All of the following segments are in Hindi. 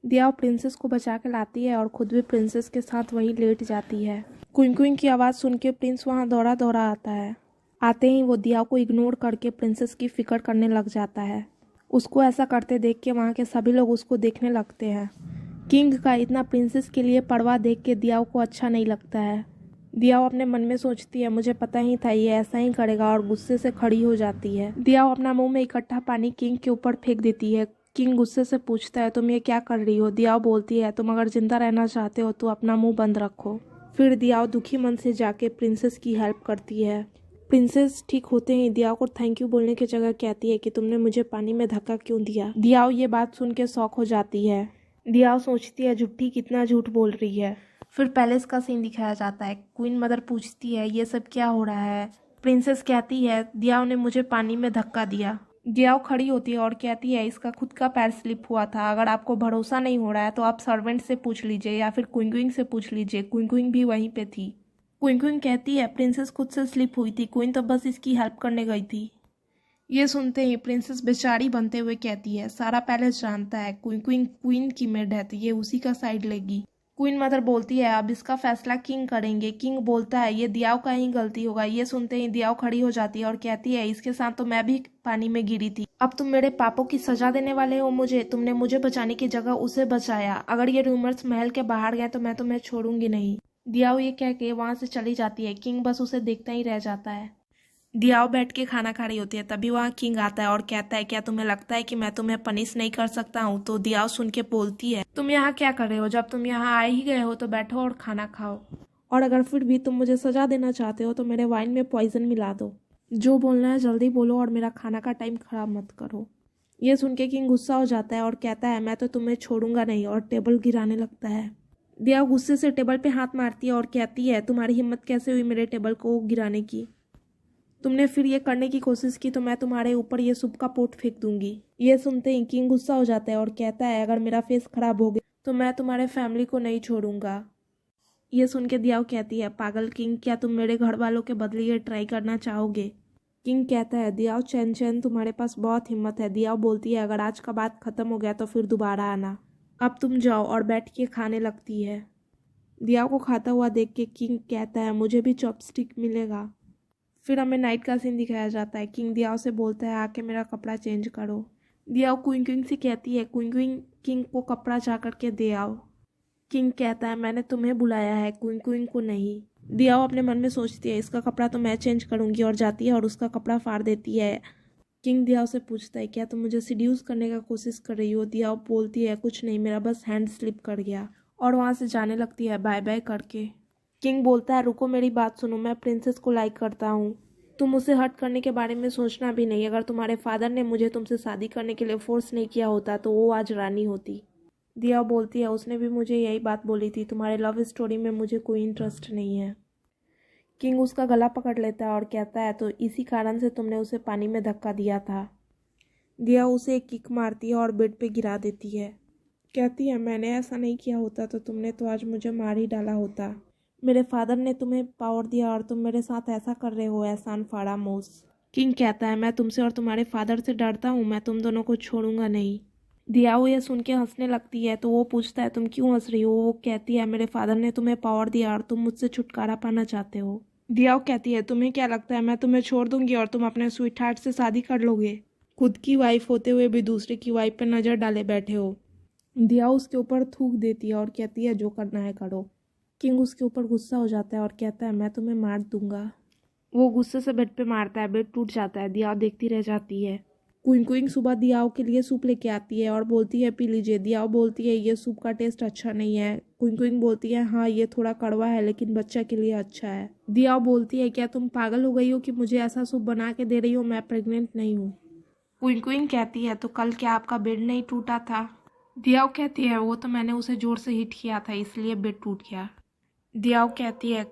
दियाओ प्रिंसेस को बचा के लाती है और खुद भी प्रिंसेस के साथ वहीं लेट जाती है। क्विंग क्विंग की आवाज़ सुन के प्रिंस वहाँ दौड़ा दौड़ा आता है। आते ही वो दियाओ को इग्नोर करके प्रिंसेस की फिक्र करने लग जाता है। उसको ऐसा करते देख के वहाँ के सभी लोग उसको देखने लगते हैं। किंग का इतना प्रिंसेस के लिए परवाह देख के दियाओ को अच्छा नहीं लगता है। दियाओ अपने मन में सोचती है मुझे पता ही था ये ऐसा ही करेगा और गुस्से से खड़ी हो जाती है। दियाओ अपना मुंह में इकट्ठा पानी किंग के ऊपर फेंक देती है। किंग गुस्से से पूछता है तुम ये क्या कर रही हो। दियाओ बोलती है तुम अगर जिंदा रहना चाहते हो तो अपना मुंह बंद रखो। फिर दियाओ दुखी मन से जाके प्रिंसेस की हेल्प करती है। प्रिंसेस ठीक होते ही दियाओ को थैंक यू बोलने की जगह कहती है कि तुमने मुझे पानी में धक्का क्यों दिया। दियाओ ये बात सुन के शॉक हो जाती है। दियाओ सोचती है झूठी कितना झूठ बोल रही है। फिर पैलेस का सीन दिखाया जाता है। क्वीन मदर पूछती है ये सब क्या हो रहा है। प्रिंसेस कहती है दियाओ ने मुझे पानी में धक्का दिया। दियाओ खड़ी होती है और कहती है इसका खुद का पैर स्लिप हुआ था। अगर आपको भरोसा नहीं हो रहा है तो आप सर्वेंट से पूछ लीजिए या फिर क्विंग क्विंग से पूछ लीजिए। क्विंग क्विंग भी वहीं पे थी। क्विंग क्विंग कहती है प्रिंसेस खुद से स्लिप हुई थी, क्वीन तो बस इसकी हेल्प करने गई थी। ये सुनते ही प्रिंसेस बेचारी बनते हुए कहती है सारा पैलेस जानता है क्वीन क्वीन क्वीन की मेड है तो ये उसी का साइड लेगी। क्वीन मदर बोलती है अब इसका फैसला किंग करेंगे। किंग बोलता है ये दियाओ का ही गलती होगा। ये सुनते ही दियाओ खड़ी हो जाती है और कहती है इसके साथ तो मैं भी पानी में गिरी थी। अब तुम मेरे पापों की सजा देने वाले हो मुझे। तुमने मुझे बचाने की जगह उसे बचाया। अगर ये रूमर्स महल के बाहर गए तो मैं तुम्हें छोड़ूंगी नहीं। दियाओ ये कह के वहां से चली जाती है। किंग बस उसे देखता ही रह जाता है। दियाओ बैठ के खाना खा रही होती है तभी वहाँ किंग आता है और कहता है क्या तुम्हें लगता है कि मैं तुम्हें पनिश नहीं कर सकता हूँ। तो दियाओ सुन के बोलती है तुम यहाँ क्या कर रहे हो। जब तुम यहाँ आए ही गए हो तो बैठो और खाना खाओ। और अगर फिर भी तुम मुझे सजा देना चाहते हो तो मेरे वाइन में पॉइजन मिला दो। जो बोलना है जल्दी बोलो और मेरा खाना का टाइम खराब मत करो। ये सुन के किंग गुस्सा हो जाता है और कहता है मैं तो तुम्हें छोड़ूंगा नहीं और टेबल गिराने लगता है। दियाओ गुस्से से टेबल पे हाथ मारती है और कहती है तुम्हारी हिम्मत कैसे हुई मेरे टेबल को गिराने की। तुमने फिर ये करने की कोशिश की तो मैं तुम्हारे ऊपर ये सूप का पोट फेंक दूंगी। ये सुनते ही किंग गुस्सा हो जाता है और कहता है अगर मेरा फेस खराब हो गया तो मैं तुम्हारे फैमिली को नहीं छोड़ूंगा। ये सुन के दियाओ कहती है पागल किंग क्या तुम मेरे घर वालों के बदले ये ट्राई करना चाहोगे। किंग कहता है दियाओ चैन चैन तुम्हारे पास बहुत हिम्मत है। दियाओ बोलती है अगर आज का बात खत्म हो गया तो फिर दोबारा आना। अब तुम जाओ और बैठ के खाने लगती है। दियाओ को खाता हुआ देख के किंग कहता है मुझे भी चॉपस्टिक मिलेगा। फिर हमें नाइट का सीन दिखाया जाता है। किंग दियाओ से बोलता है आके मेरा कपड़ा चेंज करो। दियाओ क्वीन क्वीन से कहती है क्वीन क्वीन किंग को कपड़ा जा करके दे आओ। किंग कहता है मैंने तुम्हें बुलाया है क्वीन क्वीन को नहीं। दियाओ अपने मन में सोचती है इसका कपड़ा तो मैं चेंज करूंगी और जाती है और उसका कपड़ा फाड़ देती है। किंग दियाओ से पूछता है क्या तुम मुझे सीड्यूस करने का कोशिश कर रही हो। दियाओ बोलती है कुछ नहीं मेरा बस हैंड स्लिप कर गया और वहाँ से जाने लगती है बाय बाय करके। किंग बोलता है रुको मेरी बात सुनो मैं प्रिंसेस को लाइक करता हूँ। तुम उसे हर्ट करने के बारे में सोचना भी नहीं। अगर तुम्हारे फादर ने मुझे तुमसे शादी करने के लिए फोर्स नहीं किया होता तो वो आज रानी होती। दिया बोलती है उसने भी मुझे यही बात बोली थी। तुम्हारे लव स्टोरी में मुझे कोई इंटरेस्ट नहीं है। किंग उसका गला पकड़ लेता है और कहता है तो इसी कारण से तुमने उसे पानी में धक्का दिया था। दिया उसे एक किक मारती है और बेड पे गिरा देती है। कहती है मैंने ऐसा नहीं किया होता तो तुमने तो आज मुझे मार ही डाला होता। मेरे फादर ने तुम्हें पावर दिया और तुम मेरे साथ ऐसा कर रहे हो एहसान फरामोश। किंग कहता है मैं तुमसे और तुम्हारे फादर से डरता हूँ। मैं तुम दोनों को छोड़ूंगा नहीं। दियाओ ये सुन के हंसने लगती है तो वो पूछता है तुम क्यों हंस रही हो। वो कहती है मेरे फादर ने तुम्हें पावर दिया और तुम मुझसे छुटकारा पाना चाहते हो। दियाओ कहती है तुम्हें क्या लगता है मैं तुम्हें छोड़ दूंगी और तुम अपने स्वीट हार्ट से शादी कर लोगे। खुद की वाइफ होते हुए भी दूसरे की वाइफ पे नजर डाले बैठे हो। दियाओ उसके ऊपर थूक देती है और कहती है जो करना है करो। किंग उसके ऊपर गुस्सा हो जाता है और कहता है मैं तुम्हें मार दूंगा। वो गुस्से से बेड पे मारता है। बेड टूट जाता है। दियाओ देखती रह जाती है। क्वीन क्वीन सुबह दियाओ के लिए सूप लेके आती है और बोलती है पी लीजिए। दियाओ बोलती है ये सूप का टेस्ट अच्छा नहीं है। क्वीन क्वीन बोलती है हाँ ये थोड़ा कड़वा है लेकिन बच्चा के लिए अच्छा है। दियाओ बोलती है क्या तुम पागल हो गई हो कि मुझे ऐसा सूप बना के दे रही हो। मैं प्रेग्नेंट नहीं हूँ। क्वीन क्वीन कहती है तो कल क्या आपका बेड नहीं टूटा था। दियाओ कहती है वो तो मैंने उसे जोर से हिट किया था इसलिए बेड टूट गया। दियाओ कहती है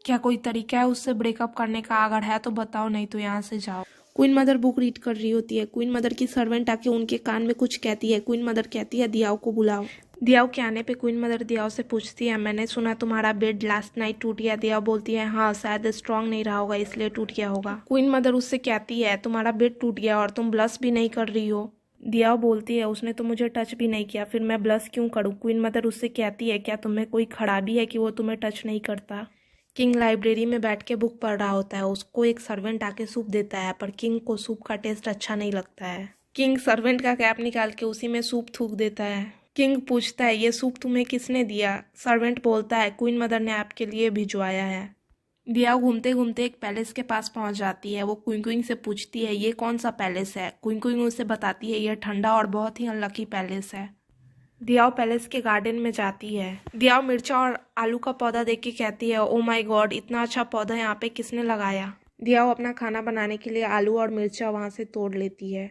क्या कोई तरीका है उससे ब्रेकअप करने का। अगर है तो बताओ नहीं तो यहाँ से जाओ। क्वीन मदर बुक रीड कर रही होती है। क्वीन मदर की सर्वेंट आके उनके कान में कुछ कहती है। क्वीन मदर कहती है दियाओ को बुलाओ। दियाओ के आने पे क्वीन मदर दियाओ से पूछती है मैंने सुना तुम्हारा बेड लास्ट नाइट टूट गया। दियाओ बोलती है हाँ शायद स्ट्रांग नहीं रहा होगा इसलिए टूट गया होगा। क्वीन मदर उससे कहती है तुम्हारा बेड टूट गया और तुम ब्लश भी नहीं कर रही हो। दिया बोलती है उसने तो मुझे टच भी नहीं किया, फिर मैं ब्लश क्यों करूँ। क्वीन मदर उससे कहती है क्या तुम्हें कोई खराबी है कि वो तुम्हें टच नहीं करता। किंग लाइब्रेरी में बैठ के बुक पढ़ रहा होता है, उसको एक सर्वेंट आके सूप देता है, पर किंग को सूप का टेस्ट अच्छा नहीं लगता है। किंग सर्वेंट का कैप निकाल के उसी में सूप थूक देता है। किंग पूछता है ये सूप तुम्हें किसने दिया। सर्वेंट बोलता है क्वीन मदर ने आपके लिए भिजवाया है। दिया घूमते घूमते एक पैलेस के पास पहुंच जाती है। वो क्विंग क्विंग से पूछती है ये कौन सा पैलेस है। क्विंग क्विंग उसे बताती है ये ठंडा और बहुत ही अनलकी पैलेस है। दियाओ पैलेस के गार्डन में जाती है। दियाओ मिर्चा और आलू का पौधा देख के कहती है ओ माय गॉड, इतना अच्छा पौधा यहाँ पे किसने लगाया। दियाओ अपना खाना बनाने के लिए आलू और मिर्चा वहाँ से तोड़ लेती है।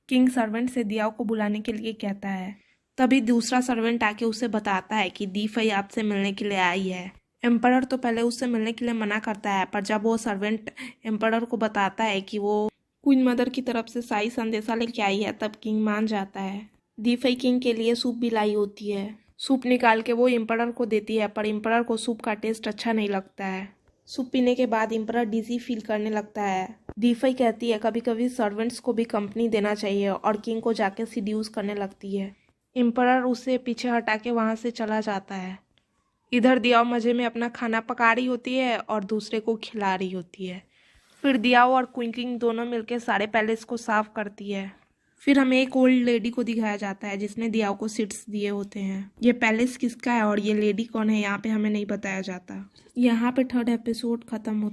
किंग सर्वेंट से दियाओ को बुलाने के लिए कहता है। तभी दूसरा सर्वेंट आके उसे बताता है कि दी फई आपसे मिलने के लिए आई है। एम्परर तो पहले उससे मिलने के लिए मना करता है, पर जब वो सर्वेंट एम्परर को बताता है कि वो क्वीन मदर की तरफ से शाही संदेशा लेके आई है, तब किंग मान जाता है। दी फई किंग के लिए सूप भी लाई होती है। सूप निकाल के वो एम्परर को देती है, पर एम्परर को सूप का टेस्ट अच्छा नहीं लगता है। सूप पीने के बाद एम्परर डिजी फील करने लगता है। दी फई कहती है कभी कभी सर्वेंट्स को भी कंपनी देना चाहिए, और किंग को जाके सीड्यूस करने लगती है। एम्परर उसे पीछे हटा के वहाँ से चला जाता है। इधर दियाओ मजे में अपना खाना पका रही होती है और दूसरे को खिला रही होती है। फिर दियाओ और क्विंकिंग दोनों मिलकर सारे पैलेस को साफ करती है। फिर हमें एक ओल्ड लेडी को दिखाया जाता है जिसने दियाओ को सीड्स दिए होते हैं। ये पैलेस किसका है और ये लेडी कौन है यहाँ पे हमें नहीं बताया जाता। यहाँ पे 3rd एपिसोड खत्म होता है।